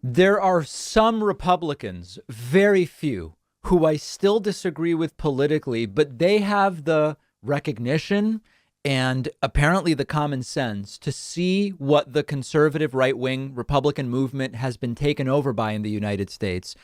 There are some Republicans, very few, who I still disagree with politically, but they have the recognition and apparently the common sense to see what the conservative right wing Republican movement has been taken over by in the United States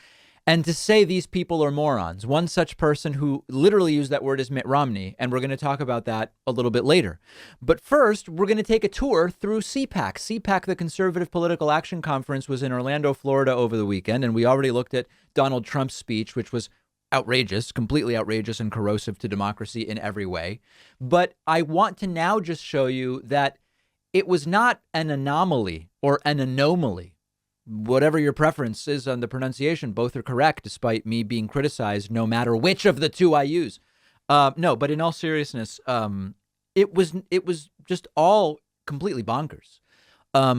and to say these people are morons. One such person who literally used that word is Mitt Romney, and we're going to talk about that a little bit later. But first, we're going to take a tour through CPAC. CPAC, the Conservative Political Action Conference, was in Orlando, Florida over the weekend, and we already looked at Donald Trump's speech, which was outrageous, completely outrageous and corrosive to democracy in every way. But I want to now just show you that it was not an anomaly or an anomaly. Whatever your preference is on the pronunciation, both are correct, despite me being criticized, no matter which of the two I use. No, but in all seriousness, it was just all completely bonkers.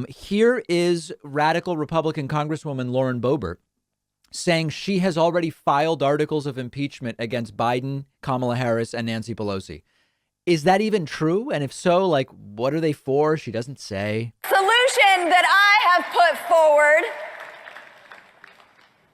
Here is radical Republican Congresswoman Lauren Boebert saying she has already filed articles of impeachment against Biden, Kamala Harris, and Nancy Pelosi. Is that even true? And if so, like, what are they for? She doesn't say. Solution that I have put forward.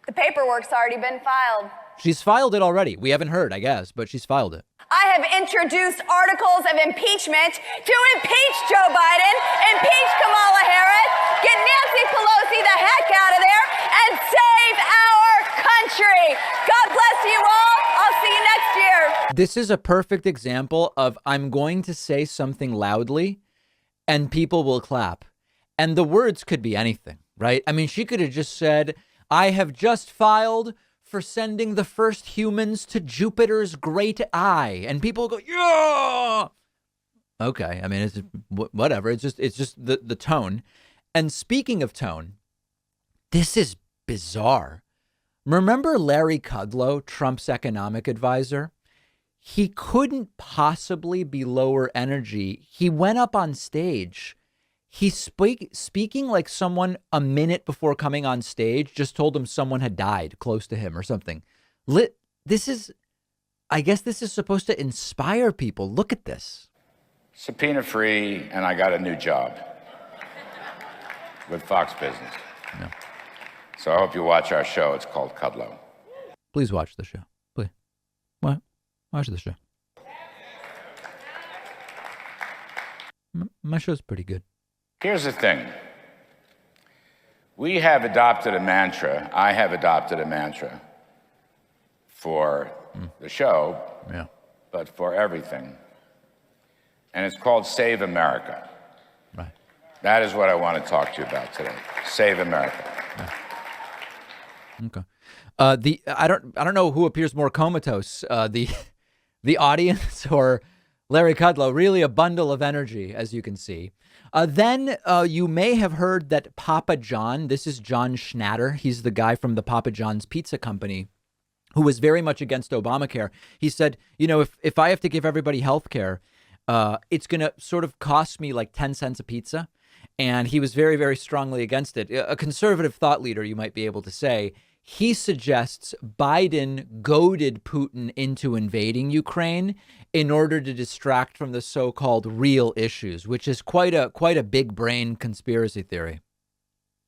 The paperwork's already been filed. She's filed it already. We haven't heard, I guess, but she's filed it. I have introduced articles of impeachment to impeach Joe Biden, impeach Kamala Harris, get Nancy Pelosi the heck out of there, and save our country. God bless you all. I'll see you next year. This is a perfect example of I'm going to say something loudly and people will clap. And the words could be anything, right? I mean, she could have just said, I have just filed for sending the first humans to Jupiter's great eye. And people go, yeah. Okay. I mean, it's whatever. It's just the tone. And speaking of tone, this is bizarre. Remember Larry Kudlow, Trump's economic advisor? He couldn't possibly be lower energy. He went up on stage. He's speaking like someone a minute before coming on stage just told him someone had died close to him or something. I guess this is supposed to inspire people. Look at this. Subpoena free, and I got a new job with Fox Business. No. So I hope you watch our show. It's called Kudlow. Please watch the show. Please. What? Watch the show. My show's pretty good. Here's the thing. We have adopted a mantra. I have adopted a mantra for the show, but for everything. And it's called Save America. Right. That is what I want to talk to you about today. Save America. Yeah. Okay. I don't know who appears more comatose, the audience or Larry Kudlow. Really a bundle of energy, as you can see. Then you may have heard that Papa John, this is John Schnatter. He's the guy from the Papa John's Pizza Company who was very much against Obamacare. He said, you know, if I have to give everybody health care, it's going to sort of cost me like 10 cents a pizza. And he was very, very strongly against it. A conservative thought leader, you might be able to say. He suggests Biden goaded Putin into invading Ukraine in order to distract from the so-called real issues, which is quite a big brain conspiracy theory.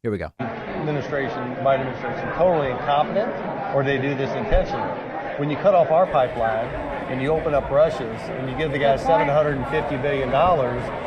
Here we go. Biden administration, totally incompetent, or they do this intentionally. When you cut off our pipeline and you open up Russia's and you give the guy $750 billion,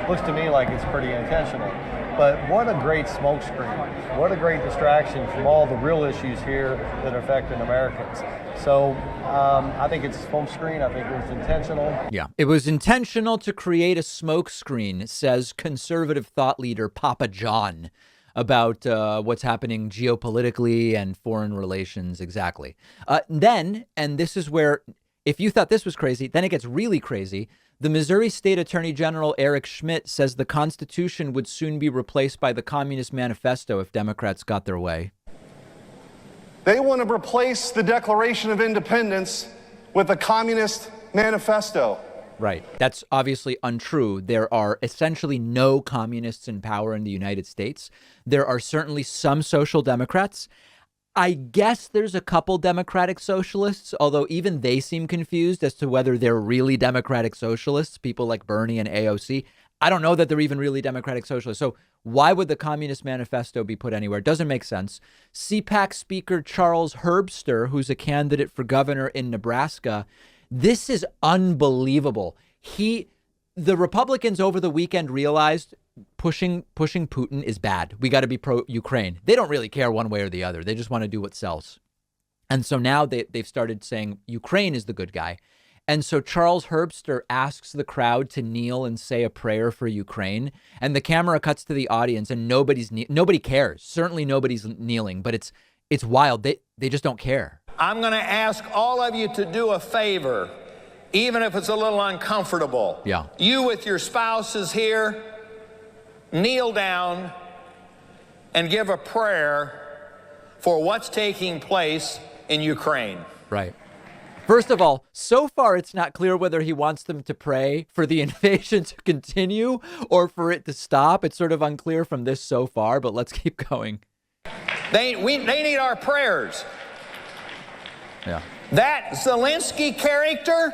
looks to me like it's pretty intentional. But what a great smokescreen. What a great distraction from all the real issues here that are affecting Americans. So I think it's smokescreen. I think it was intentional. Yeah, it was intentional to create a smokescreen, says conservative thought leader Papa John, about what's happening geopolitically and foreign relations. Exactly. Then, and this is where, if you thought this was crazy, then it gets really crazy. The Missouri State Attorney General Eric Schmidt says the Constitution would soon be replaced by the Communist Manifesto if Democrats got their way. They want to replace the Declaration of Independence with the Communist Manifesto. Right. That's obviously untrue. There are essentially no communists in power in the United States. There are certainly some social democrats. I guess there's a couple democratic socialists, although even they seem confused as to whether they're really democratic socialists, people like Bernie and AOC. I don't know that they're even really democratic socialists. So why would the Communist Manifesto be put anywhere? It doesn't make sense. CPAC Speaker Charles Herbster, who's a candidate for governor in Nebraska, this is unbelievable. The Republicans over the weekend realized pushing Putin is bad. We got to be pro-Ukraine. They don't really care one way or the other. They just want to do what sells. And so now they've started saying Ukraine is the good guy. And so Charles Herbster asks the crowd to kneel and say a prayer for Ukraine. And the camera cuts to the audience and nobody cares. Certainly nobody's kneeling, but it's wild. They just don't care. I'm going to ask all of you to do a favor, even if it's a little uncomfortable. Yeah. You with your spouses here, kneel down and give a prayer for what's taking place in Ukraine. Right. First of all, so far, it's not clear whether he wants them to pray for the invasion to continue or for it to stop. It's sort of unclear from this so far, but let's keep going. They need our prayers. Yeah. That Zelensky character,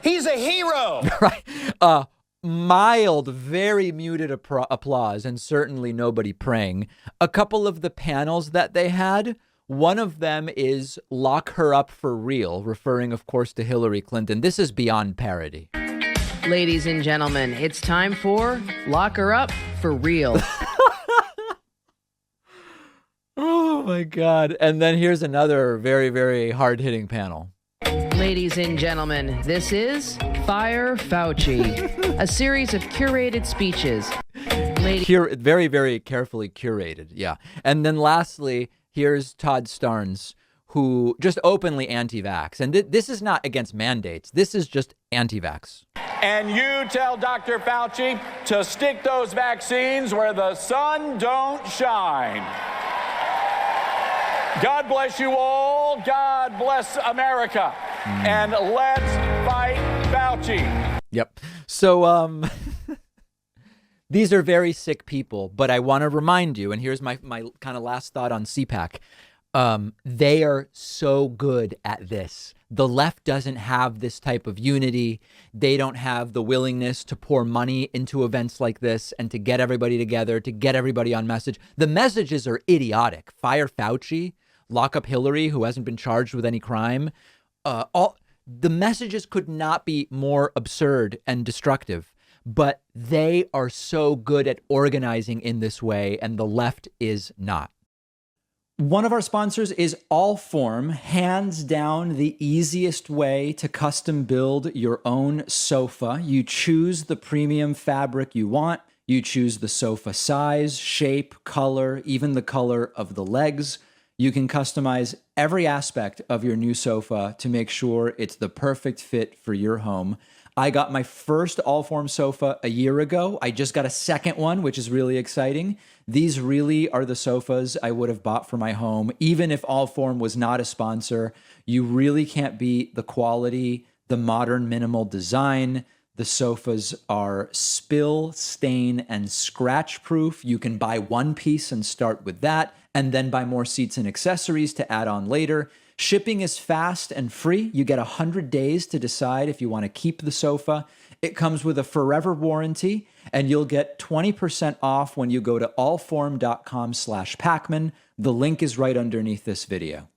he's a hero. Right. Mild, very muted applause, and certainly nobody praying. A couple of the panels that they had, one of them is "Lock Her Up for Real," referring, of course, to Hillary Clinton. This is beyond parody. Ladies and gentlemen, it's time for Lock Her Up for Real. Oh, my God. And then here's another very, very hard-hitting panel. Ladies and gentlemen, this is Fire Fauci, a series of curated speeches. Very, very carefully curated. Yeah. And then lastly, here's Todd Starnes, who just openly anti-vax. And this is not against mandates. This is just anti-vax. And you tell Dr. Fauci to stick those vaccines where the sun don't shine. God bless you all. God bless America. And let's fight Fauci. Yep. So these are very sick people, but I want to remind you, and here's my kind of last thought on CPAC. They are so good at this. The left doesn't have this type of unity. They don't have the willingness to pour money into events like this and to get everybody together, to get everybody on message. The messages are idiotic. Fire Fauci, lock up Hillary, who hasn't been charged with any crime. The messages could not be more absurd and destructive, but they are so good at organizing in this way, and the left is not. One of our sponsors is Allform, hands down the easiest way to custom build your own sofa. You choose the premium fabric you want. You choose the sofa size, shape, color, even the color of the legs. You can customize every aspect of your new sofa to make sure it's the perfect fit for your home. I got my first Allform sofa a year ago. I just got a second one, which is really exciting. These really are the sofas I would have bought for my home. Even if Allform was not a sponsor, you really can't beat the quality, the modern minimal design. The sofas are spill, stain, and scratch proof. You can buy one piece and start with that, and then buy more seats and accessories to add on later. Shipping is fast and free. You get 100 days to decide if you want to keep the sofa. It comes with a forever warranty, and you'll get 20% off when you go to allform.com/Pacman. The link is right underneath this video.